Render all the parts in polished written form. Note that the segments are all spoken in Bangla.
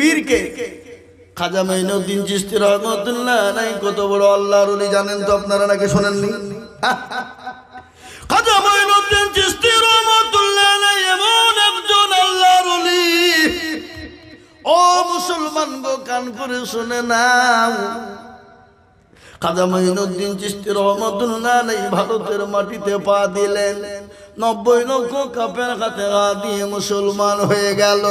পীরকে খাজা মাইনুদ্দিন চিশতি রহমাতুল্লাহ আলাইহি কত বড় আল্লাহর ওলি জানেন তো আপনারা নাকি শোনেননি? খাজা মাইনুদ্দিন চিশতি রহমাতুল্লাহ আলাইহি এমন একজন আল্লাহর ওলি। ও মুসলমান গো, কান করে শুনে নাও, খাজা মাইনুদ্দিন চিশতি রহমাতুল্লাহ আলাইহি ভারতের মাটিতে পা দিলেন, 90 লক্ষ কাফের হাতে হাত দিয়ে মুসলমান হয়ে গেল।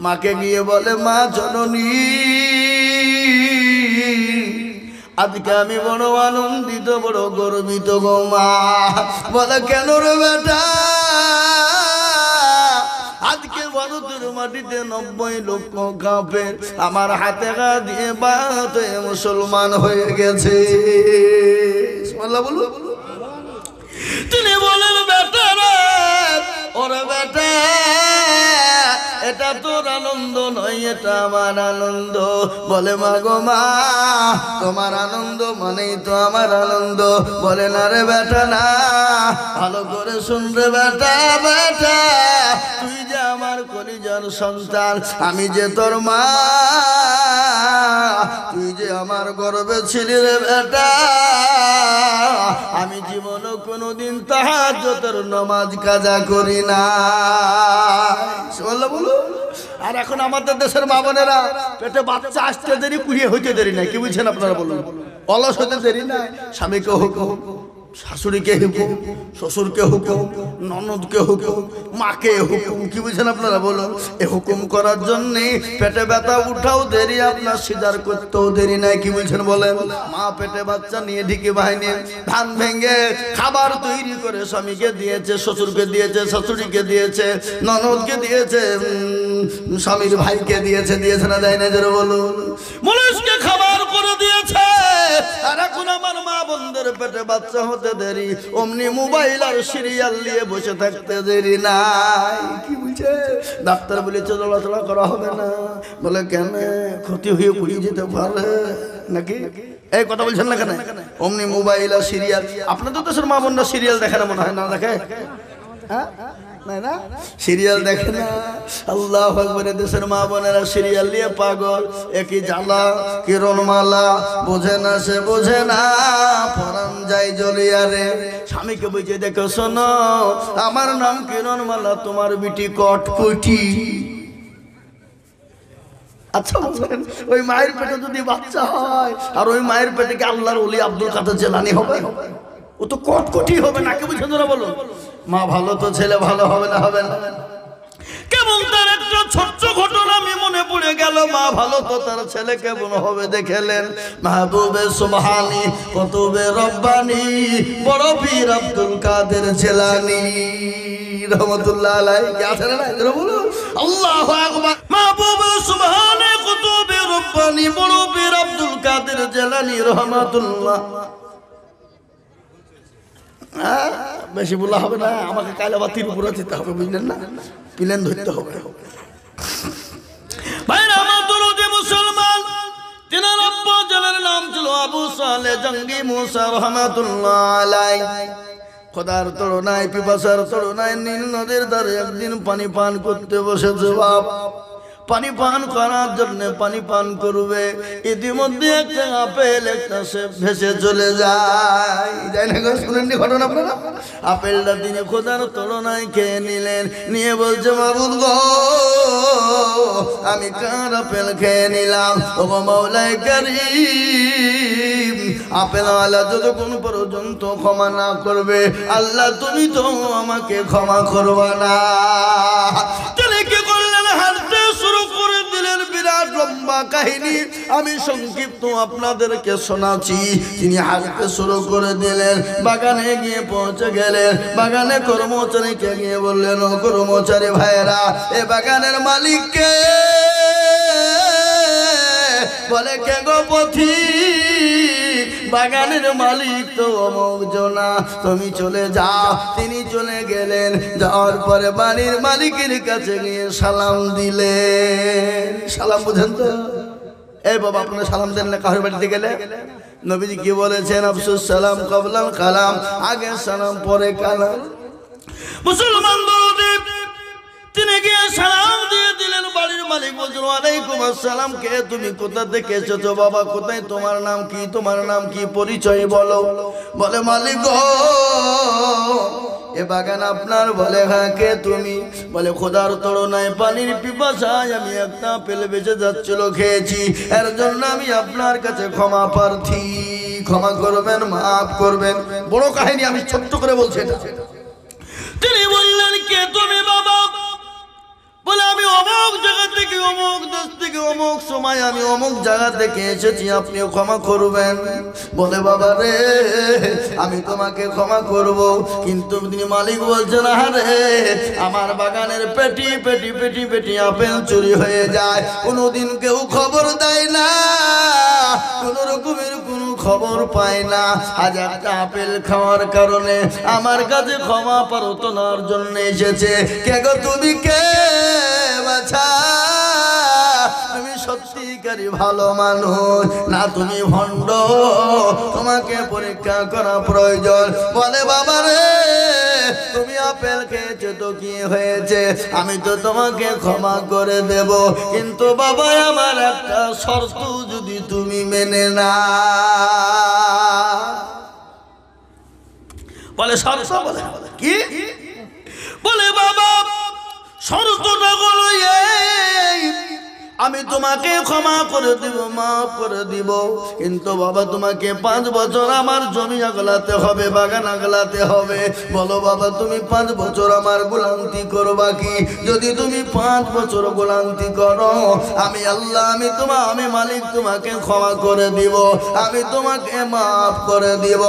মাকে গিয়ে বলে, মা জননী, আজকে আমি বড় আনন্দিত, বড় গর্বিত গো মা। বলে, কেন রে বেটা? আজকে ভারতের মাটিতে 90 লক্ষ কাফের আমার হাতে হাত দিয়ে বাত হয়ে মুসলমান হয়ে গেছে। সুবহানাল্লাহ বলো। তিনি বলেন, বেটা রে, ওরে বেটা, এটা তোর আনন্দ নয়, এটা আমার আনন্দ। বলে, মা গো মা, তোমার আনন্দ মানেই তো আমার আনন্দ। বলে, না রে বেটা না, ভালো করে শুন রে বেটা। বেটা, তুই যে আমার কলিজার সন্তান, আমি যে তোর মা, তুই যে আমার গর্বে ছিলি রে বেটা। আমি জীবনে কোনোদিন তাহাজ্জুদের নামাজ কাজা করি না। সুবহানাল্লাহ বলো। আর এখন আমাদের দেশের মা বোনেরা পেটে বাচ্চা আসতে দেরি, কুড়িয়ে হইতে দেরি নাই। কি বুঝছেন আপনারা বলুন? অলস হতে দেরি নাই। স্বামীকে হুকুম, শাশুড়িকে হুকুম, শ্বশুরকে হুকুম, ননদকে হুকুম, মাকে হুকুম। কি বুঝছেন আপনারা বলুন? এ হুকুম করার জন্যে পেটে ব্যথা উঠাও দেরি, আপনার সিজার করতেও দেরি নাই। কি বুঝছেন বলেন? মা পেটে বাচ্চা নিয়ে ঢিকে বাহিনী ধান ভেঙে খাবার তৈরি করে স্বামীকে দিয়েছে, শ্বশুরকে দিয়েছে, শাশুড়িকে দিয়েছে, ননদকে দিয়েছে, স্বামীর ভাইকে দিয়েছে। দিয়েছে না দেয় না? যারা বলুন, মানুষকে খাবার করে দিয়েছে। আর এখন আমার মা বোনদের পেটে বাচ্চা হতে দেরি, অমনি মোবাইল আর সিরিয়াল নিয়ে বসে থাকতে দেরি নাই। কি বুঝছে? ডাক্তার বলেছে চলাচলা করা হবে না। বলে, কেন? ক্ষতি হয়ে পড়ে যেতে পারে নাকি? এই কথা বলছেন না কেন? অমনি মোবাইল আর সিরিয়াল। আপনাদের দেশের মা বোনরা সিরিয়াল দেখে না মনে হয়? না দেখে? হ্যাঁ, না সিরিয়াল দেখে না। আল্লাহু আকবার। দেশের মা বোনেরা সিরিয়াল নিয়ে পাগল। একই জ্বালা, কিরণমালা, বোঝে না সে বোঝে না, পরাণ যায় জ্বলিয়া রে। স্বামীকে বুঝে, দেখো শোনো, আমার নাম কিরণমালা, তোমার বিটি কটকটি। আচ্ছা বলেন, ওই মায়ের পেটে যদি বাচ্চা হয়, আর ওই মায়ের পেটে কি আল্লাহর ওলি আব্দুল কাদের জিলানী হবে? ও তো কটকটি হবে না। কি বুঝছেন তোরা বলুন? মা ভালো তো ছেলে ভালো হবে না? হবে না। কেবল তার একটা ছোট্ট ঘটনা আমি মনে পড়ে গেল। মা ভালো তো তার ছেলে কেমন হবে দেখেলেন। মাহবুবে সুবহানি, কুতুবে রব্বানি, বড় পীর আব্দুল কাদের জিলানী রহমাতুল্লাহ আলাইহি। কি আছে না? এরা বলো আল্লাহু আকবার। মাহবুবে সুবহানি, কুতুবে রব্বানি, বড় পীর আব্দুল কাদের জিলানী রহমাতুল্লাহ। বেশি বলা হবে না, আমাকে কাল আবার ত্রিপুরা যেতে হবে, বুঝলেন না? প্লেন ধরতে হবে। ভাইরা আমার দরদি মুসলমান, তিনার আব্বা জানের নাম ছিল আবু সালেহ জঙ্গি মুসা রহমাতুল্লাহ আলাইহি। খোদার তরুণায়, পিপাসার তরুণায় নীল নদীর ধারে একদিন পানি পান করতে বসেছে। বাপ পানি পান করার জন্য পানি পান করবে, ইতিমধ্যে একটা আপেল একটা সে ভেসে চলে যায়। যাই না গো, শুনেননি ঘটনা আপনারা? আপেলটা তিনি খোদার তুলনায় খেয়ে নিলেন, নিয়ে বলছে, মাবুদ গো, আমি কার আপেল খেয়ে নিলাম? ও মাওলাই কারীম, আপেলওয়ালা যতক্ষণ পর্যন্ত ক্ষমা না করবে, আল্লাহ তুমি তো আমাকে ক্ষমা করবা না। তিনি কি করলেন? হাঁটতে শুরু করে দিলেন। বিরাট লম্বা কাহিনী আমি সংক্ষিপ্ত আপনাদেরকে শোনাচ্ছি। তিনি হাঁটতে শুরু করে দিলেন, বাগানে গিয়ে পৌঁছে গেলেন। বাগানে কর্মচারীকে গিয়ে বললেন, ও কর্মচারী ভাইয়েরা, এ বাগানের মালিককে? বলে, কে গো পথিক? বাগানের মালিক তো অমুক জনা, তুমি চলে যাও। তিনি চলে গেলেন। যাওয়ার পরে বাড়ির মালিকের কাছে গিয়ে সালাম দিলেন। সালাম বুঝেন তো? এই বাবা, আপনারা সালাম দেন না কারোর বাড়িতে গেলে? নবীজি কি বলেছেন? আফসুস সালাম কাবলাল কালাম, আগে সালাম পরে কালাম। মুসলমান দরদি তিনি গিয়ে সালাম দিয়ে দিলেন। বাড়ির মালিক বলছেন ওয়ালাইকুম আসসালাম, কে তুমি, কোথা থেকে এসেছো বাবা, কোথায়, তোমার নাম কি, তোমার নাম কি, পরিচয় বলো। বলে মালিক গো এ বাগান আপনার। বলে হ্যাঁ, কে তুমি? বলে খোদার তড়নায় পানির পিপাসায় আমি একটা আপেল বেঁচে যাচ্ছিল, খেয়েছি, এর জন্য আমি আপনার কাছে ক্ষমা প্রার্থী, ক্ষমা করবেন, মাফ করবেন। বড় কাহিনী, আমি ছোট্ট করে বলছি এটা। তিনি বললেন কে তুমি বাবা? বলে আমি অমুক জায়গা থেকে, অমুক দেশ থেকে, অমুক সময় আমি অমুক জায়গা থেকে এসেছি, আপনিও ক্ষমা করবেন। বলে বাবা রে আমি তোমাকে ক্ষমা করব, কিন্তু তিনি মালিক বলছেন আরে আমার বাগানের পেটি পেটি পেটি পেটি আপেল চুরি হয়ে যায়, কোনোদিন কেউ খবর দেয় না, কোন রকমের কোনো খবর পায় না, আজ একটা আপেল খাওয়ার কারণে আমার কাছে ক্ষমা প্রার্থনার জন্য এসেছে। কে গো তুমি, কে বাছা? তুমি সত্যিকারই ভালো মানুষ না তুমি ভণ্ড? তোমাকে পরীক্ষা করা প্রয়োজন। বলে বাবা রে তুমি আপেল খেয়েছো তো কি হয়েছে, আমি তো তোমাকে ক্ষমা করে দেব, কিন্তু বাবা আমার একটা শর্ত যদি তুমি মেনে না। বলে শর্ত? বলে কি? বলে বাবা শর্তটা হলো এই, আমি তোমাকে ক্ষমা করে দিব, মাফ করে দিব, কিন্তু বাবা তোমাকে 5 বছর আমার জমি আগলাতে হবে, বাগান আগলাতে হবে। বলো বাবা তুমি 5 বছর আমার গোলামি করবা কি? যদি তুমি 5 বছর গোলামি করো, আমি আল্লাহ, আমি মালিক তোমাকে ক্ষমা করে দিব, আমি তোমাকে মাফ করে দিব।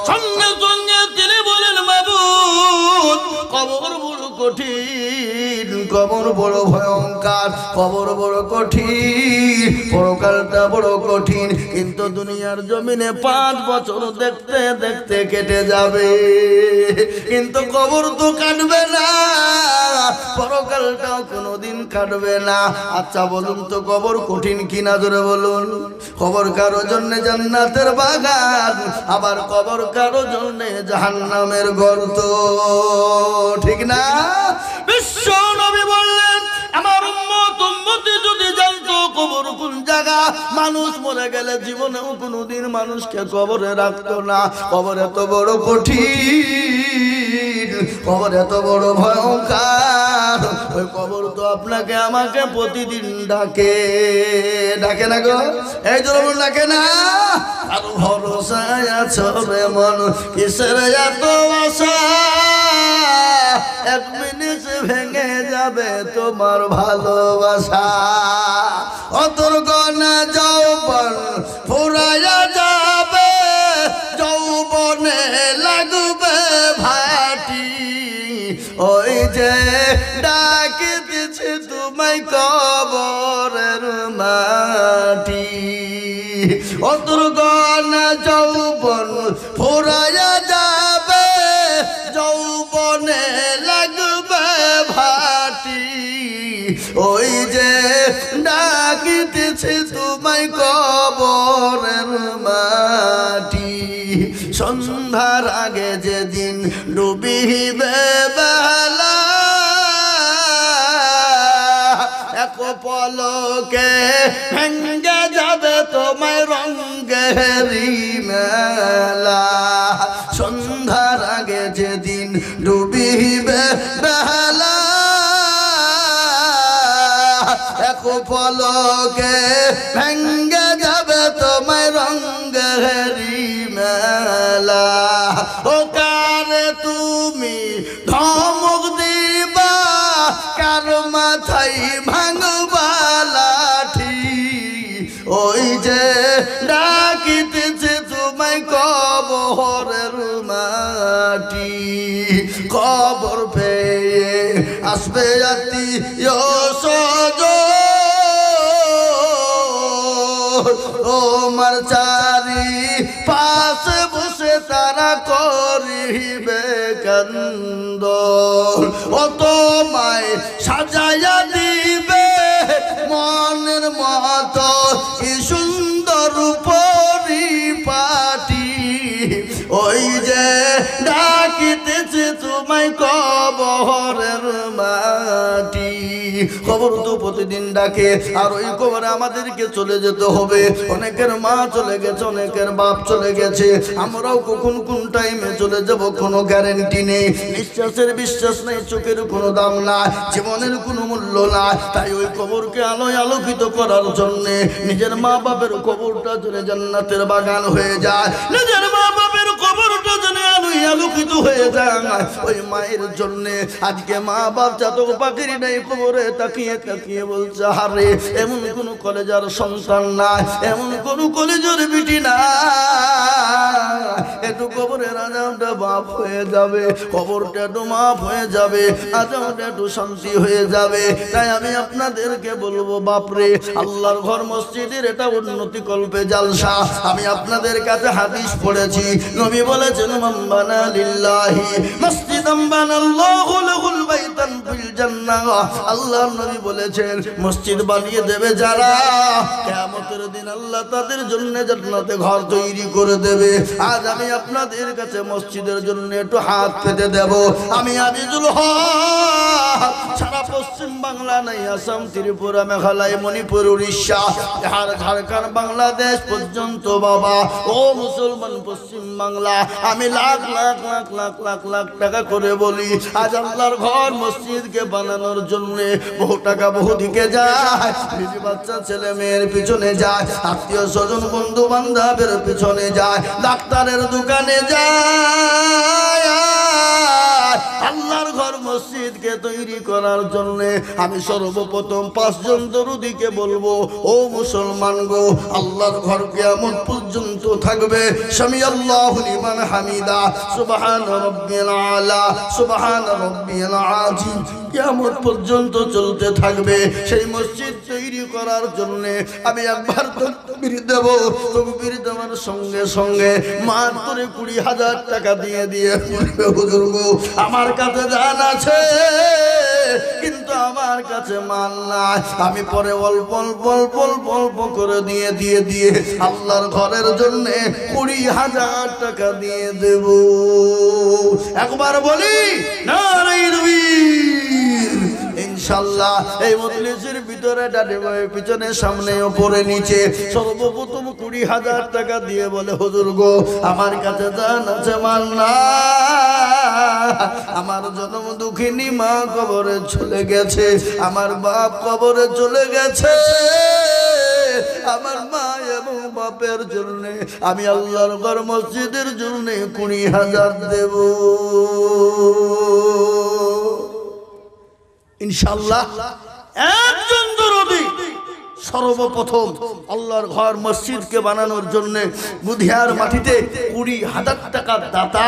সঙ্গে সঙ্গে তিনি বলেন মাবুদ কবর বড় কঠিন, কবর বড় ভয়ঙ্কর, কবর বড় কঠিন, পরকালটা বড় কঠিন, কিন্তু দুনিয়ার জমিনে 5 বছর দেখতে দেখতে কেটে যাবে, কিন্তু কবর তো কাটবে না, পরকালটাও কোনোদিন কাটবে না। আচ্ছা বলুন তো কবর কঠিন কিনা, জোরে বলুন। কবর কারো জন্য জান্নাতের বাগান, আবার কবর কারো জন্য জাহান্নামের গর্ত, ঠিক না? বিশ্ব নবী বললেন আমার উম্মতি যদি জানতো কবর কোন জায়গা, মানুষ মরে গেলে জীবনেও কোনোদিন মানুষকে কবরে রাখতো না। কবর এত বড় কঠিন, কবর এত বড় ভয়ঙ্কর, ওই কবর তো আপনাকে আমাকে প্রতিদিন ডাকে, ডাকে না গো? এই জন্য ডাকে না? আর ভরসায় আছো রে মন, কিসের এত আশা, 1 মিনিট ভেঙে যাবে তোমার ভালোবাসা, অতর গনা যৌবন ফুরাইয়া যাবে, যৌবনে লাগবে ভাটি, ওই যে ডাকিতেছে তোমায় কবরের মাটি, অতর গনা যৌবন ফুরাইয়া যাবে, যৌবনে লাগবে ভাটি, ওই যে ডাকিতেছে তোমায় কবরের মাটি। সন্ধ্যার আগে যেদিন ডুবিবে বেলা, এক পলকে ভেঙ্গে যাবে তোমায় রঙ্গেরি মেলা, সন্ধ্যার আগে যেদিন ডুবিবে বেলা, এক পলকে ভেঙ্গে যাবে তোমায় রঙ্গেরি মেলা। ও কারে তুমি ধমক দিবা, কার মাথায় ভাঙবা লাঠি, ওই যে ডাকিতেছে তোমায় কবরের মাটি, কবর পেয়ে আসবে আত্মীয় তোমার চারি পাশে বসে তারা করিবে কান্দ, ও তোমায় সাজাইয়া দিবে মনের মতো কি সুন্দর পরিপাটি, ওই যে ডাকিতেছে তোমায় কবরের মাটি। কবর তো প্রতিদিন ডাকে, আর ওই কবরে আমাদেরকে চলে যেতে হবে। অনেকের মা চলে গেছে, অনেকের বাপ চলে গেছে, আমরাও কখন কোন টাইমে চলে যাব কোনো গ্যারান্টি নেই। নিঃশ্বাসের বিশ্বাস নেই, চোখের কোনো দাম নাই, জীবনের কোনো মূল্য নাই। তাই ওই কবরকে আলোয় আলোকিত করার জন্যে নিজের মা বাপের কবরটা যেন জান্নাতের বাগান হয়ে যায়, নিজের মা বাপের কবরটা যেন আলোয় আলোকিত হয়ে যায়, ওই মায়ের জন্যে আজকে মা বাপ চাতক পাখির নেই, কবরে তাকিয়ে তাকিয়ে বলছে হারে এমন কোন কলেজার সন্তান নাই, এমন কোন কলেজের বিটি না, একটু কবরের আজাবটা মাফ হয়ে যাবে, কবরটা একটু মাফ হয়ে যাবে, আজাবটা একটু শান্তি হয়ে যাবে। তাই আমি আপনাদেরকে বলবো বাপরে, আল্লাহর ঘর মসজিদের এটা উন্নতি কল্পে জালসা। আমি আপনাদের কাছে হাদিস পড়েছি, নবী বলেছেন মান বানা লিল্লাহি মসজিদান বানাল্লাহু লাহুল বাইতান ফিল জান্নাহ। আল্লাহর নবী বলেছেন মসজিদ বানিয়ে দেবে যারা, কিয়ামতের দিন আল্লাহ তাদের জন্য জান্নাতে ঘর তৈরি করে দেবে। আজ আমি আপনাদের কাছে মসজিদের জন্য একটু হাত পেতে দেব। আমি আজিজুল হক সারা পশ্চিম বাংলা নাই, আসাম, ত্রিপুরা, মেঘালয়, মণিপুর, উড়িষ্যা, বিহার, ঝাড়খণ্ড, বাংলাদেশ পর্যন্ত বাবা ও মুসলমান পশ্চিম বাংলা, আমি লাখ লাখ লাখ লাখ লাখ লাখ টাকা করে বলি, আজ আল্লাহর ঘর মসজিদকে বানানোর জন্য বহু টাকা বহু দিকে যায়, বিবি বাচ্চা ছেলে মেয়ের পিছনে যায়, আত্মীয় স্বজন বন্ধু বান্ধবের পিছনে যায়, ডাক্তারের দোকানে যায়। আল্লাহর ঘর মসজিদকে তৈরি করার জন্য আমি সর্বপ্রথম 5 জন দরুদীকে বলবো, ও মুসলমান গো, আল্লাহর ঘর কিয়ামত পর্যন্ত থাকবে। সামি আল্লাহু লিমান হামিদা, সুবহান রাব্বিয়াল আলা, সুবহান রাব্বিয়াল আযীম, কিয়ামত পর্যন্ত চলতে থাকবে। সেই মসজিদ তৈরি করার জন্য আমি একবার তাকবীর দেব, তাকবীর দেওয়ার সঙ্গে সঙ্গে মাত্র 20,000 টাকা দিয়ে বলবে হুজুর গো আমার কাছে জান আছে কিন্তু আমার কাছে মাল নাই, আমি পরে অল্প অল্প অল্প অল্প অল্প করে দিয়ে আল্লাহর ঘরের জন্য 20,000 টাকা দিয়ে দেব। একবার বলি নারায়ে তাকবীর। ইনশাআল্লাহ এই মজলিসের ভিতরে ডানে বামে পিছনে সামনে উপরে নিচে সর্বপ্রথম 20,000 টাকা দিয়ে বলে হুজুর গো আমার কাছে জান আছে মাল না, আমার জন্ম দুঃখিনী মা কবরে চলে গেছে, আমার বাপ কবরে চলে গেছে, আমার মা এবং বাপের জন্য আমি আল্লাহর ঘর মসজিদের জন্য 20,000 দেব। ইনশাআল্লাহ একজন দরদি সর্বপ্রথম আল্লাহর ঘর মসজিদকে বানানোর জন্য বুধিয়ার মাটিতে 20,000 টাকা দাতা,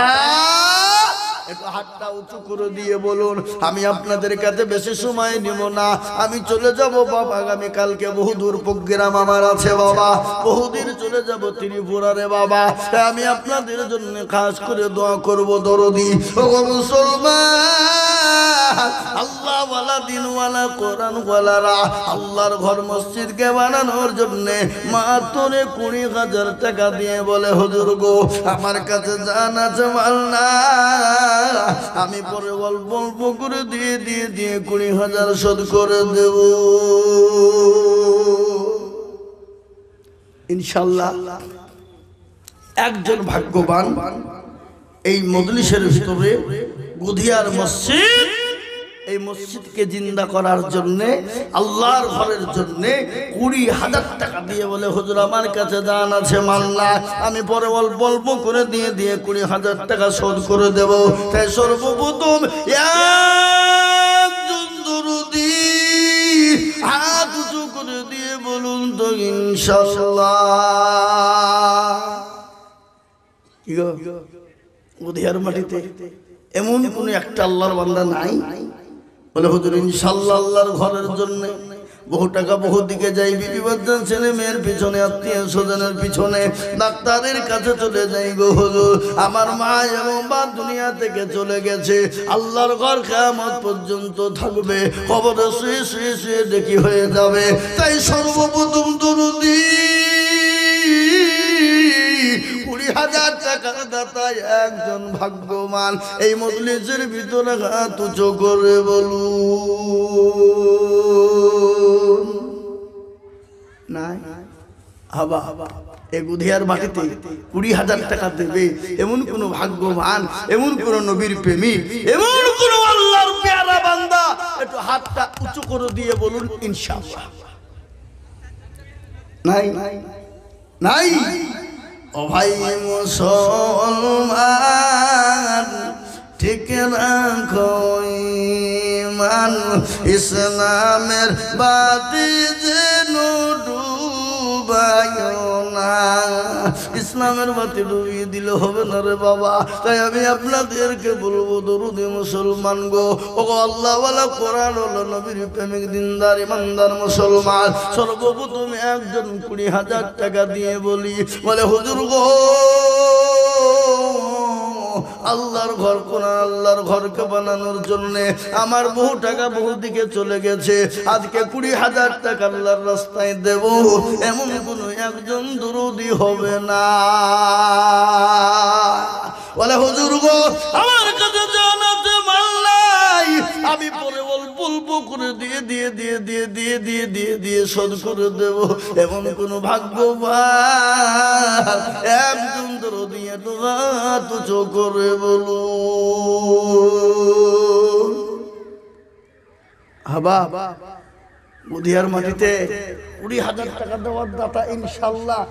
একটু হাতটা উঁচু করে দিয়ে বলুন আমি আপনাদের কাছে বেশি সময় নিব না, আমি চলে যাব বাবা, আগামী কালকে বহুদূর প্রোগ্রাম আমার আছে বাবা, বহুদিন চলে যাব ত্রিপুরা রে বাবা, আমি আপনাদের জন্য খাস করে দোয়া করব দরদি ও মুসলমান, আল্লাহ ওয়ালা দিন ওয়ালা কোরআন ওয়ালারা আল্লাহর ঘর মসজিদকে বানানোর জন্য মাত্র 20,000 টাকা দিয়ে বলে হুজুর গো আমার কাছে জান আছে মাল না, আমি পরে অল্প অল্প করে দিয়ে 20,000 শোধ করে দেব। ইনশাআল্লাহ একজন ভাগ্যবান এই মজলিসের ভিতরে গুধিয়ার মসজিদ, এই মসজিদকে জিন্দা করার জন্য আল্লাহর ঘরের জন্য 20,000 টাকা দিয়ে বলে হুজুর আমার কাছে জান আছে মাল না, আমি পরে অল্প অল্প করে দিয়ে 20,000 টাকা শোধ করে দেব। তাই সর্বপ্রথম একজন দরদি হাত উঁচু করে দিয়ে বলুন তো ইনশাআল্লাহ। কি গো বুধিয়ার মাটিতে এমন কোন একটা আল্লাহর বান্দা নাই বলে হুজুর ইনশাআল্লাহ আল্লাহর ঘরের জন্য বহু টাকা বহু দিকে যাই, বিবি বাচ্চা ছেলে মেয়ের পিছনে আত্মীয় স্বজনের পিছনে ডাক্তারের কাছে চলে যাই গো হুজুর আমার মা এবং বাপ দুনিয়া থেকে চলে গেছে, আল্লাহর ঘর কিয়ামত পর্যন্ত থাকবে, কবরে শুয়ে শুয়ে শুয়ে দেখি হয়ে যাবে। তাই সর্বপ্রথম দরুদি 20,000 টাকা টাকা দাতা একজন ভাগ্যবান। এই মজলিসের ভিতরে হাত উঁচু করে বলুন নাই। হাবা এ গুধিয়ার মাটিতে 20,000 টাকা দেবে এমন কোন ভাগ্যবান, এমন কোন নবীর প্রেমিক, এমন কোন আল্লাহর পেয়ারা বান্দা একটু হাতটা উঁচু করে দিয়ে বলুন ইনশাআল্লাহ। নাই নাই। ও ভাই মুসলমান ঠিক রাখো ঈমান, ইসলামের বাতি যেন ডুবায়ো না। ইসলামের বাতি ডুবিয়ে দিলে হবে না রে বাবা। তাই আমি আপনাদেরকে বলবো দরুদে মুসলমান গো, ও আল্লাহ ওয়ালা কোরআন ওয়ালা নবীর প্রেমিক দিনদার ইমানদার মুসলমান, সর্বপ্রথম একজন 20,000 টাকা দিয়ে বলি, বলে হুজুর গো আল্লাহর ঘর, কোন আল্লাহর ঘরকে বানানোর জন্য আমার বহু টাকা বহু দিকে চলে গেছে, আজকে 20,000 টাকা আল্লাহর রাস্তায় দেব, এমন কোন একজন দরুদি হবে না। বলে হুজুর গো আমার কাছে জানাতে মাল নাই, আমি পরে বলবো করে দিয়ে দিয়ে দিয়ে দিয়ে দিয়ে দিয়ে দিয়ে দিয়ে শোধ করে দেব, এমন কোন ভাগ্যবান একজন দরদি একটু হাত উঁচু করে বলুন। হাবা মুদিয়ার মাটিতে 20,000 টাকা দেওয়ার দাতা ইনশাআল্লাহ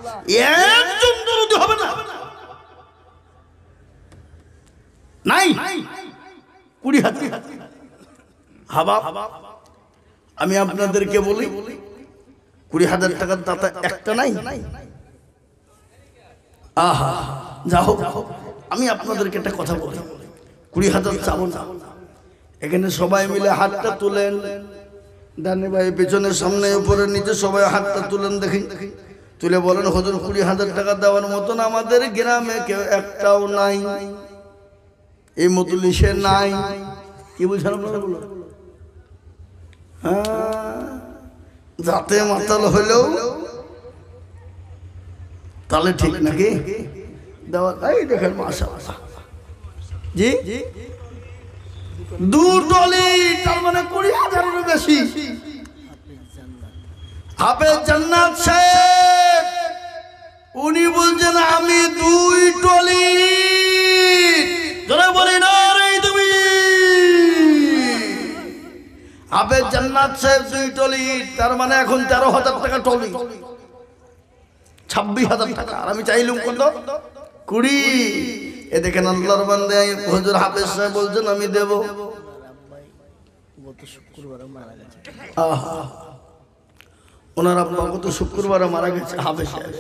একজন দরদি হবে না। নাই 20,000। হাবা আমি আপনাদেরকে বলি 20,000 টাকার দাতা একটা নাই। আহা যাও, আমি আপনাদেরকে একটা কথা বলি, 20,000 চাবো না। এখানে সবাই মিলে হাতটা তুলেন, ডানে ভাই পেছনে সামনে উপরে নিচে সবাই হাতটা তুলেন দেখি, তুলে বলেন হুজুর 20,000 টাকা দেওয়ার মতন আমাদের গ্রামে কেউ একটাও নাই, এই মজলিসে নাই। কি বুঝলেন আপনারা? বলো হ্যাঁ, যাতে মাতাল হইলেও তাহলে ঠিক নাকি দেওয়া। এই দেখেন মাশাআল্লাহ জি 2 টলি, তার মানে 20,000-এরও বেশি। হাফেজ জান্নাত সাহেব উনি বলছেন আমি 2 টলি। যারা বলি না রে তুমি হাফেজ জান্নাত সাহেব 2 টলি, তার মানে এখন 13,000 টাকা টলি, 26,000 টাকা। আর আমি চাইলুম কত? 20। এ দেখেন আল্লাহর বান্দা হুজুর হাফেজ সাহেব বলছেন আমি দেব। আহা ওনার আব্বা গত শুক্রবারে মারা গেছে হাফেজ সাহেব।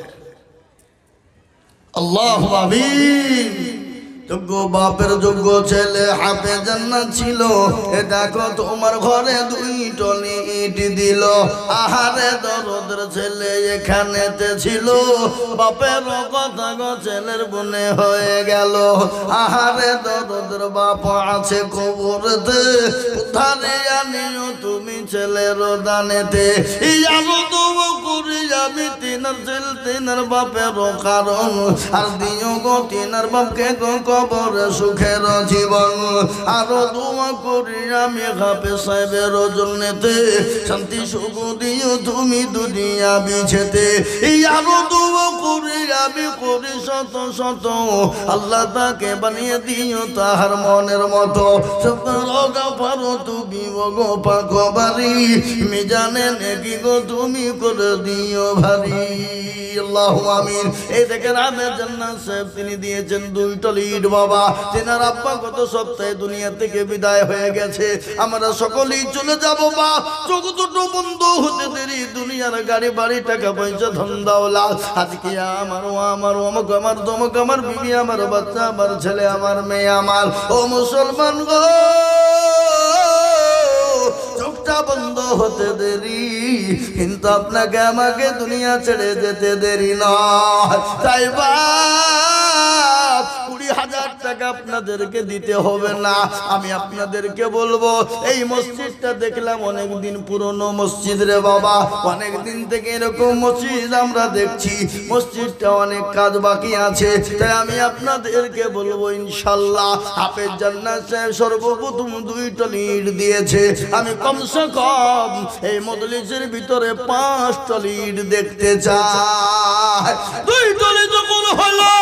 আল্লাহু আমিন। যোগ্য বাপের যোগ্য ছেলে হাফেজ জান্নাত ছিল, এ দেখো তোমার ঘরে 2 টলি ইট দিল। আহারে দরদের ছেলে এখানেতে ছিল, বাপের কথা গো ছেলের বনে হয়ে গেল। আহারে দরদের বাপ আছে কবরেতে, উদ্ধারে আনিও তুমি ছেলের দানেতে। ইয়ালো তো করি আমি তিনার ছেলে তিনার বাপের কারণ, আর দিও গো তিনার বাপকে গো কবরে সুখের জীবন। আরো দোয়া করি আমি হাফেজ সাহেবের জন্যতে, শান্তি সুখ দিও তুমি দুনিয়া বিছেতে। আরো দোয়া করি আমি করি শত শত, আল্লাহ তাকে বানিয়ে দিও তাহার মনের মতো। পারো তুমি গো পাক বাড়ি, মিজানে নেকি গো তুমি করে দিও ভারী। আল্লাহু আমিন। এই দেখেন হাফেজ জান্নাত সাহেব তিনি দিয়েছেন 2 টলি ইট বাবা। তেনার আব্বা গত সপ্তাহে দুনিয়া থেকে বিদায় হয়ে গেছে। আমরা সকলেই চলে যাব বা চোখ দুটো বন্ধ হতে দেরি, দুনিয়ার গাড়ি বাড়ি টাকা পয়সা ধন দৌলত আজকে আমার অমুক আমার তমুক আমার বিবি আমার বাচ্চা আমার ছেলে আমার মেয়ে আমার। ও মুসলমান গো চোখটা বন্ধ হতে দেরি, কিন্তু আপনাকে আমাকে দুনিয়া ছেড়ে যেতে দেরি নয়। তাই বা 2,000 টাকা আপনাদেরকে দিতে হবে না। আমি আপনাদেরকে বলবো, এই মসজিদটা দেখলাম অনেক দিন পুরনো মসজিদ রে বাবা, অনেক দিন থেকে এরকম মসজিদ আমরা দেখছি, মসজিদটা অনেক কাজ বাকি আছে। তাই আমি আপনাদেরকে বলবো ইনশাআল্লাহ হাফেজ জান্নাত সাহেব সর্বপ্রথম 2 টলি ইট দিয়েছে, আমি কমসে কম এই মজলিসের ভিতরে 5 টলি ইট দেখতে চাই। 2 টলি যখন হলো,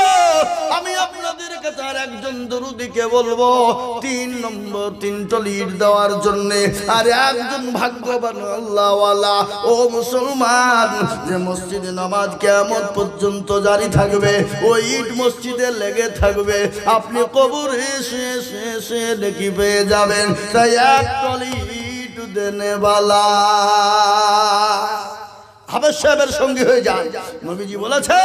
আমি আপনাদের কাছে আর একজন দরুদিকে বলবো 3 নম্বর 3 টলি ইট দেওয়ার জন্য। আর একজন ভাগ্যবান আল্লাহওয়ালা ও মুসলমান, যে মসজিদে নামাজ কিয়ামত পর্যন্ত জারি থাকবে, ওই ইট মসজিদে লেগে থাকবে, আপনি কবরে এসে নেকি পেয়ে যাবেন। তাই 1 টলি ইট দেনে বালা হাফেজ সাহেবের সঙ্গে হয়ে যায়। নবীজি বলেছে,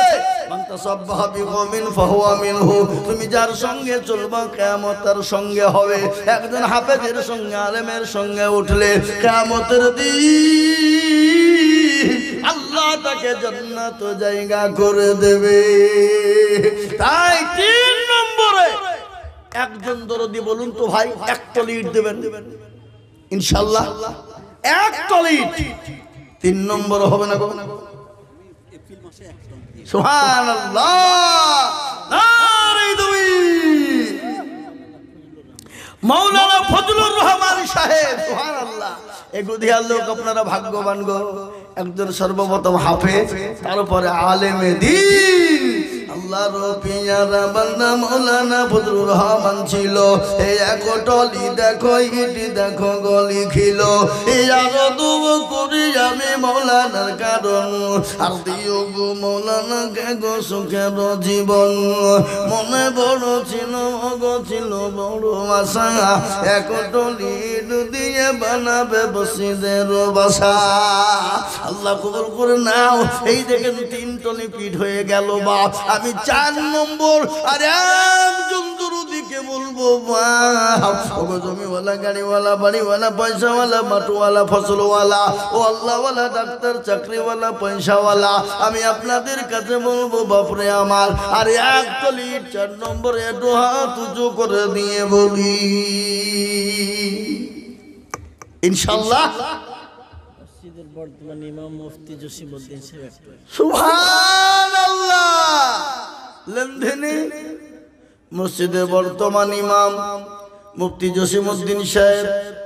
মান তাসাব্বাহা বিকওমিন ফাহুয়া মিনহু, তুমি যার সঙ্গে চলবা কিয়ামত তার সঙ্গে হবে। একজন হাফেজের সঙ্গে আলেমের সঙ্গে উঠলে কিয়ামতের দিন আল্লাহ তাকে জান্নাত জায়গা করে দেবে। তাই 3 নম্বরে একজন দরদি বলুন তো ভাই 1 টলি ইট দেবেন ইনশাআল্লাহ। 1 টলি ইট 3 নম্বর হবে না গো? সুবহানাল্লাহ, নারে তাকবীর। মাওলানা ফজলুর রহমান সাহেব, সুবহানাল্লাহ, এগুদিয়ার লোক আপনারা ভাগ্যবান গো। একজন সর্বপ্রথম হাফেজ, তারপরে আলেমে দ্বীন, আল্লাহর পিয়ারা বান্দা মাওলানা ফজলুর রহমান ছিল। এই 1 টলি দেখো ইট দেখো গলি খিল, এই আরো দুবো করি আমি মাওলানার কারণ, আর দিও গো মাওলানাকে গো সুখের জীবন। মনে বড় ছিল গো ছিল বড় আশা, 1 টলি ইট দিয়ে বানাবে মসজিদের বাসা। আল্লাহ কবুল করে নাও। এই দেখেন 3 টলি পিঠ হয়ে গেল বাপ। আমি 4 নম্বর আর একজন দরুদিকে বলবো, ওগো জমিওয়ালা, গাড়িওয়ালা, বাড়িওয়ালা, পয়সাওয়ালা, মাটুওয়ালা, ফসলওয়ালা, ও আল্লাহওয়ালা, ডাক্তার, চাকরিওয়ালা, পয়সাওয়ালা, আমি আপনাদের কাছে বলবো বাপরে আমার, আর 1 টলি 4 নম্বরে একটু হাত উঁচু করে দিয়ে বলি ইনশাআল্লাহ। বর্তমান ইমাম মুফতি জসিমউদ্দিন সাহেব, সুবহানাল্লাহ, লেনদেনে মসজিদের বর্তমান ইমাম মুফতি জসিমউদ্দিন সাহেব,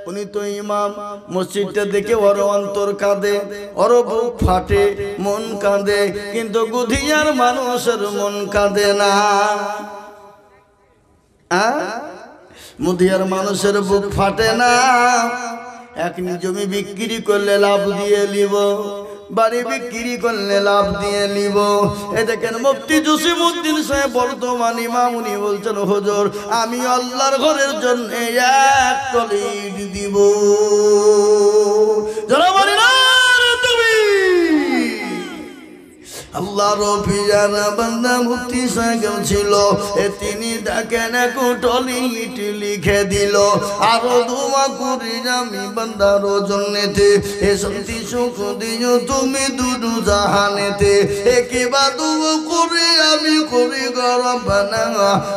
উনি তো ইমাম। মসজিদটা দেখে ওর অন্তর কাঁদে, ওর বুক ফাটে, মন কাঁদে, কিন্তু গুধিয়ার মানুষের মন কাঁদে না। মুদিয়ার মানুষের বুক ফাটে না। এক জমি বিক্রি করলে লাভ দিয়ে নিব, বাড়ি বিক্রি করলে লাভ দিয়ে নিব। এ দেখেন মুফতি জসিমউদ্দিন সাহেব বর্তমান ইমাম, উনি বলছেন হুজুর আমি আল্লাহর ঘরের জন্য 1 টলি ইট দিব। যারা বলি না আল্লাহর পিয়ারা বান্দা মুফতি সাহেব ছিল, তিনি দেখেন 1 টলি ইট লিখে দিল, আরো দোয়া করি আমি বান্দার জন্যতে, এ শান্তি সুখ দিও তুমি দুদু জাহানেতে, একিবা দোয়া করি আমি করি রব্বানা,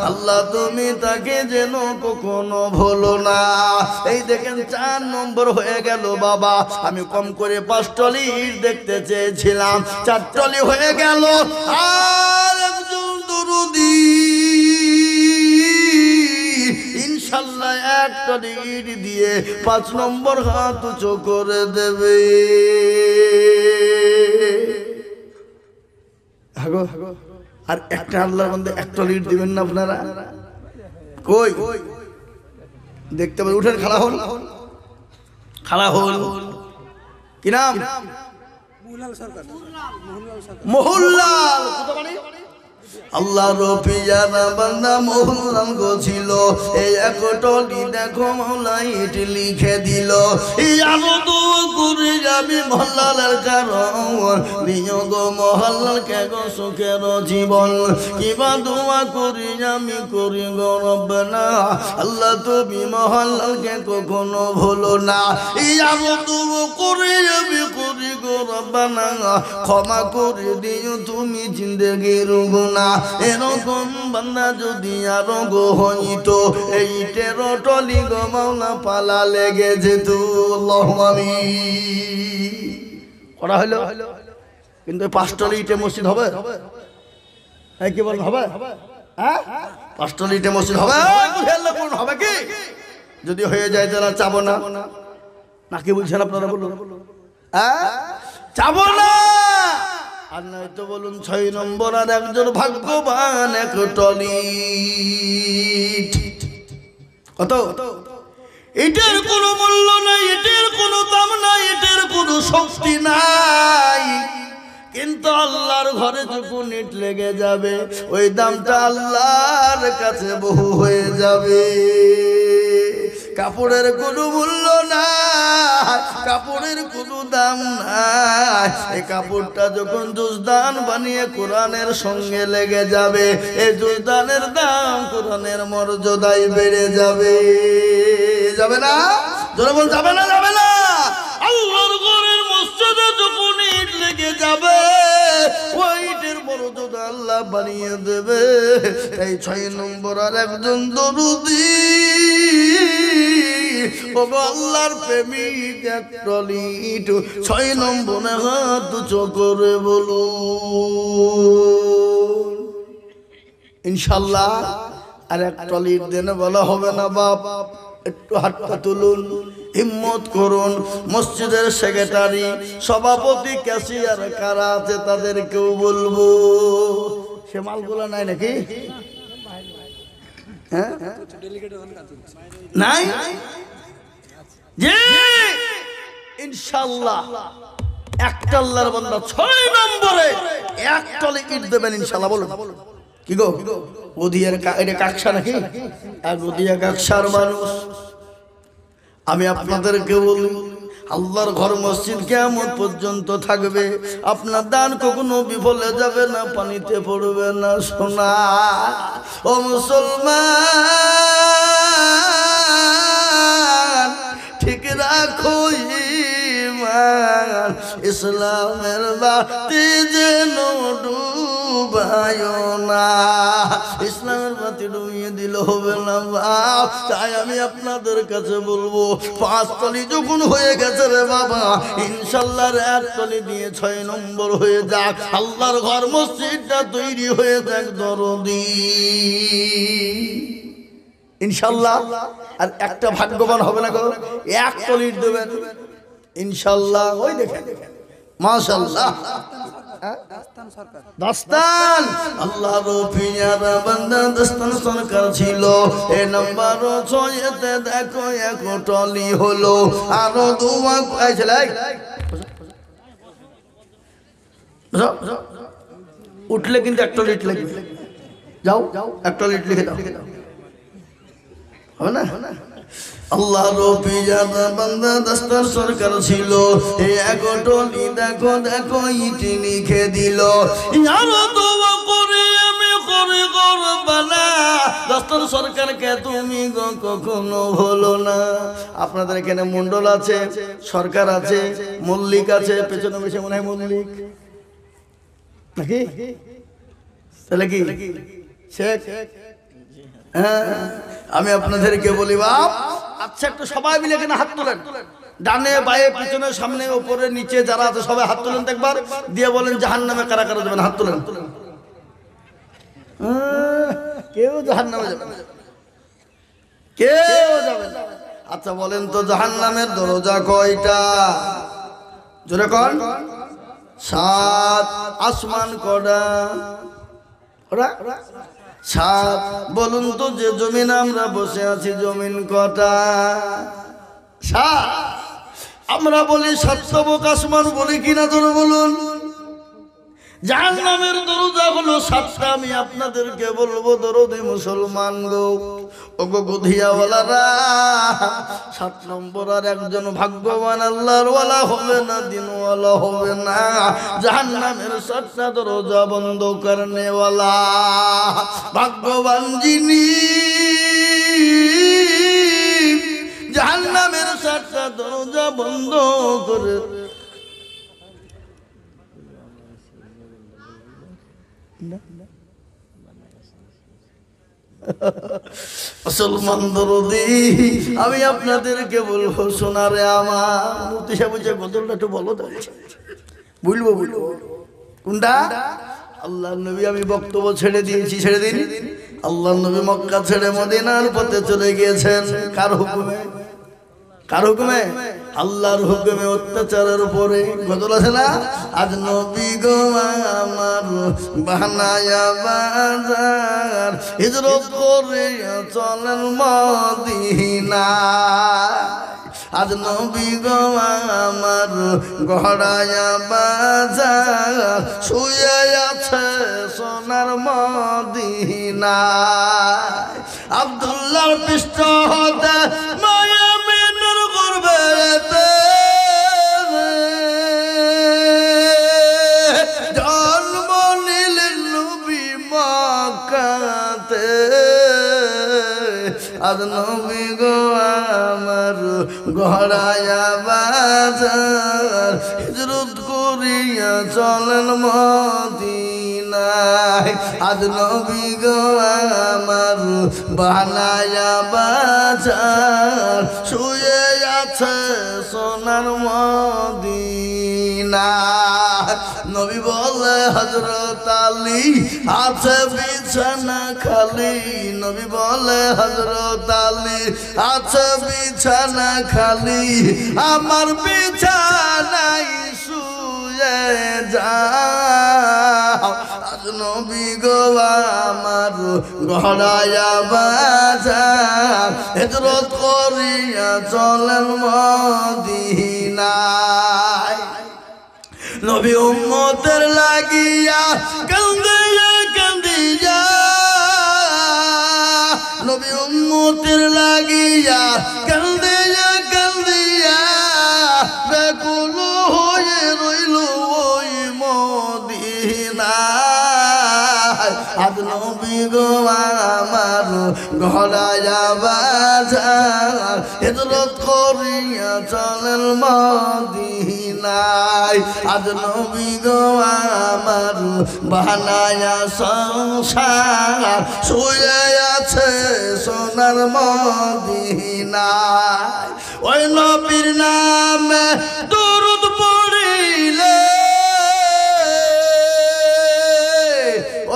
আল্লাহ তুমি তাকে যেন কখনো ভুলো না। এই দেখেন 4 নম্বর হয়ে গেল বাবা। আমি কম করে 5 টলি ইট দেখতে চেয়েছিলাম, 4 টলি হয়ে গেল। আর একজন দরুদি ইনশাআল্লাহ 1 টলি ইট দিয়ে 5 নম্বর হাত উঁচু করে দেবে। আর একটা আল্লাহর বান্দা 1 টলি ইট দিবেন না আপনারা? কই দেখতে পাবেন। উঠেন, খাড়া হন, খাড়া হন। কি নাম? মোহনলাল। আল্লাহর পিয়ারা বান্দা মোহনলাল গো ছিল, এই 1 টলি দেখো মাওলা ইট লিখে দিল। এই আরো দোয়া করি আমি মোহনলালের কারণ, দিও গো মোহনলালকে গো সুখের জীবন। কিবা দোয়া করি আমি করি গো রব্বানা, আল্লাহ তুমি মোহনলালকে কখনো ভুলো না। এই আরো দোয়া করি আমি করি গো গো রব্বানা ক্ষমা করে দিও তুমি জিন্দেগির গুনাহ। এরকম বান্দা যদি আরো গো হইতো এই 13 টলি গো মাওলা পালা লেগে যেত। আল্লাহুম্মা আমিন। করা হলো, কিন্তু 5 টলি ইটে মসজিদ হবে? হ্যাঁ কি বল হবে? হ্যাঁ 5 টলি ইটে মসজিদ হবে? হবে কি? যদি হয়ে যায় তারা চাবো না, নাকি বলছেন আপনারা? বলুন চাবো না। আর নয়তো বলুন 6 নম্বর আর একজন ভাগ্যবান 1 টলি। কত? এটার কোনো মূল্য নাই, এটার কোনো দাম নাই, এটার কোনো শক্তি নাই, কিন্তু আল্লাহর ঘরে যখন ইট লেগে যাবে ওই দামটা আল্লাহর কাছে বহু হয়ে যাবে। কাপড়ের কোনো মূল্য নাই, কাপড়ের কোনো দাম নাই। এই কাপড়টা যখন জুজদান বানিয়ে কোরআনের সঙ্গে লেগে যাবে, এই জুজদানের দাম কোরআনের মর্যাদায় বেড়ে যাবে। যাবে না? জোরে বল, যাবে না? যাবে না? আল্লাহর ঘরের মসজিদে যখন ইট লেগে যাবে ওই ইটের মর্যাদা আল্লাহ বানিয়ে দেবে। এই 6 নম্বর আর একজন দরুদি আল্লাহর প্রেমিক 1 টলি ইট 6 নম্বরে হাত উঁচু করে বলুন ইনশাআল্লাহ। আর 1 টলি ইট দেনে বলা হবে না বাপ, একটু হাতটা তুলুন, হিম্মত করুন। মসজিদের সেক্রেটারি, সভাপতি, ক্যাশিয়ার কারা আছে তাদেরকেও বলবো। সে মালগুলো নাই নাকি? হ্যাঁ নাই জি ইনশাআল্লাহ। 1 আল্লাহর বান্দা 6 নম্বরে 1 টলি ইট দেবেন ইনশাআল্লাহ। বলুন কি গো ওদিয়ার এটা কাকসা নাকি? আর ওদিয়া কাকসার মানুষ। আমি আপনাদেরকে বলি আল্লাহর ঘর মসজিদ কিয়ামত পর্যন্ত থাকবে। আপনার দান কখনো বিফলে যাবে না, পানিতে পড়বে না। সোনা ও মুসলমান ঠিক রাখো ঈমান, ইসলামের বাতি যেন ডুবায় না। ইসলামের বাতি ডুবিয়ে দিলে হবে না বাপ। তাই আমি আপনাদের কাছে বলবো 5 টলি যখন হয়ে গেছে রে বাবা, ইনশাআল্লাহ 1 টলি দিয়ে 6 নম্বর হয়ে যাক। আল্লাহর ঘর মসজিদটা তৈরি হয়ে যাক দরদি ইনশাআল্লাহ। আর একটা ভাগ্যবান হবে না গো 1 টলি দেবেন ইনশাআল্লাহ। ওই দেখেন মাশাআল্লাহ দাস্তান আল্লাহর পিয়ারা বান্দা দাস্তান সরকার ছিল। এ নাম্বার 6-তে দেখো 1 টলি হলো। আরো দুয়া আইছিল উঠলে কিন্তু 1 টলি ইট লাগবে। যাও 1 টলি ইট লিখে দাও, হবে না? আল্লাহর পিয়ারা বান্দা দাস্তান সরকার ছিল। এই 1 টলি দেখো দেখো ইট লিখে দিল। আরো দোয়া করে আমি করে করবানা দাস্তান সরকারকে তুমি কখনো ভুলো না। আপনাদের এখানে মন্ডল আছে, সরকার আছে, মল্লিক আছে, পেছনে বসে মনে হয় মল্লিক নাকি? তাহলে কি শেখ? হ্যাঁ আমি আপনাদেরকে বলি বাপ, আচ্ছা একটু সবাই মিলে এখানে হাত তোলেন। ডানে বায়ে পিছনে সামনে উপরে নিচে যারা আছে সবাই হাত তোলেন একবার, দিয়ে বলেন জাহান্নামে কারা কারা যাবেন। হাত তোলেন। কেউ জাহান্নামে যাবে না, কেউ যাবে না। আচ্ছা বলেন তো জাহান্নামের দরজা কয়টা? জোরে কোন? 7। আসমান কয়টা? 7। বলুন তো যে জমিন আমরা বসে আছি জমিন কটা? 7। আমরা বলি 7 তবক আসমান বলি কিনা জোরে বলুন। জাহান্নামের দরজা হলো 7টা। আমি আপনাদেরকে বলবো দরদি মুসলমান গো, ওগো গধিয়াওয়ালারা, 7 নম্বর আর একজন ভাগ্যবান আল্লাহর ওয়ালা হবে না, দিনওয়ালা হবে না। জাহান্নামের 7টা দরজা বন্ধ করনে ওয়ালা ভাগ্যবান যিনি, জাহান্নামের 7টা দরজা বন্ধ করে মুসলমান দরদি, আমি আপনাদেরকে বলবো সোনারে আমার মুফতি সাহেব বলছে গজলটা একটু বলো তো। বলবো কোনটা? আল্লাহ নবী, আমি বক্তব্য ছেড়ে দিয়েছি, ছেড়ে দিন। আল্লাহ নবী মক্কা ছেড়ে মদিনার পথে চলে গিয়েছেন কার হুকুমে? কার হুকুমে? আল্লাহর হুকুমে, অত্যাচারের উপরে। গজল আছে না? আজ নবী গো আমার বানায়া বাজার, হিজরত করে চলেন মদিনা। আজ নবী গো আমার গড়ায়া বাজার, শুয়ে আছে সোনার মদিনা। আব্দুল্লাহর পৃষ্ঠ হতে মায়া মিনুর করবেতে জন্ম নিলেন নবী মক্কাতে। আজ নবী গো আমার গড়ায়া বাজার, হিজরত করিয়া চলেন মদিনায়। আজ নবী গো আমার বানায়া বাজার, শুয়ে আছে সোনার মদিনা। নবী বলে হযরত আলী আছে বিছানা খালি। নবী বলে হযরত আলী আছে বিছানা খালি, আমার বিছানায় শুয়ে যাও। আজ নবী গো আমার গড়ায়া বাজার, হিজরত করিয়া চলেন মদিনায়। নবী উম্মতের লাগিয়া কান্দিয়া কান্দিয়া, নবী উম্মতের লাগিয়া কান্দিয়া কান্দিয়া, ব্যাকুল হয়ে রইল ওই মদিনায়। আজ নবী গো আমার গড়ায়া বাজার, হিজরত করিয়া চলেন মদিনায়। আজ নবী গো আমার বানায়া সংসার, শুয়ে আছে সোনার মদিনায়। ওই নবীর নামে দরুদ পড়িলে,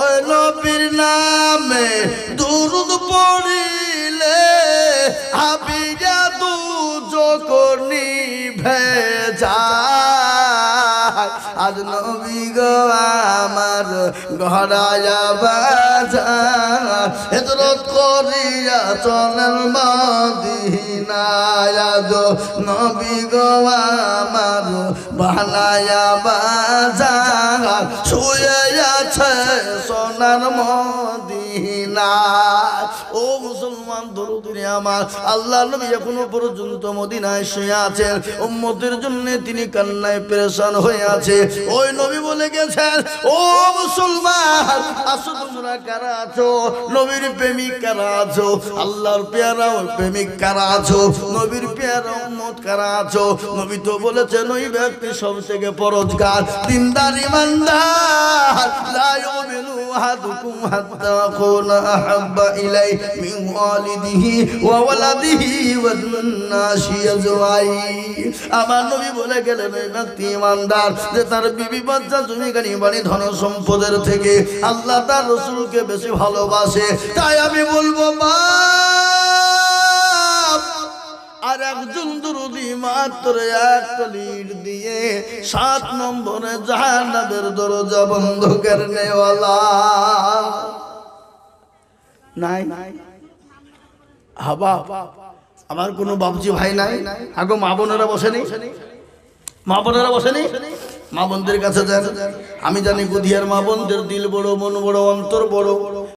ওই নবীর নামে দরুদ পড়িলে, হাবিয়া দুজক নিভে যায়। আজ নবী গো আমার গড়ায়া বাজার, হিজরত করিয়া চলেন মদিনায়। আজ নবী গো আমার বানায়া বাজার, শুয়ে আছে সোনার মদিনায়। ও মুসলমান দরুদে আমার, আল্লাহ নবী এখনো পর্যন্ত মদিনায় শুয়ে আছেন, উম্মতের জন্য তিনি কান্নায় পেরেশান হয়ে আছে। ওই নবী বলে গেছেন, ও মুসলমান আসো, তোমরা কারা আছো? নবীর প্রেমিক কারা আছো? আল্লাহর পেয়ারা প্রেমিক কারা আছো? নবীর পেয়ারা উম্মত কারা আছো? নবী তো বলেছেন ওই ব্যক্তি সব থেকে পরোজগার, দিনদার, ইমানদার। লা ইউমিনু আহাদুকুম হাত্তা আকুনা আহাব্বা ইলাইহি মিন ওয়ালিদিহি ওয়া ওয়ালাদিহি ওয়ান নাসি আজওয়াইন। আমার নবী বলে গেলেন ওই ব্যক্তি ইমানদার, যে তার বিবি বাচ্চা জমি গাড়ি বাড়ি ধন সম্পদের থেকে আল্লাহ তার রাসূলকে বেশি ভালোবাসে। তাই আমি বলবো বাপ, আর একজন দুরুদি মাত্র একটা লিড দিয়ে 7 নম্বরে জাহান্নামের দরজা বন্ধ করে নেওয়ালা নাই। হাবা আমার কোনো বাবজি ভাই নাই? আগো মা বোনেরা বসেনি? মা বোনেরা বসেনি? মা বোনদের কাছে যান। আমি জানি বুধিয়ার মা বোনদের দিল বড়, মন বড়, অন্তর বড়।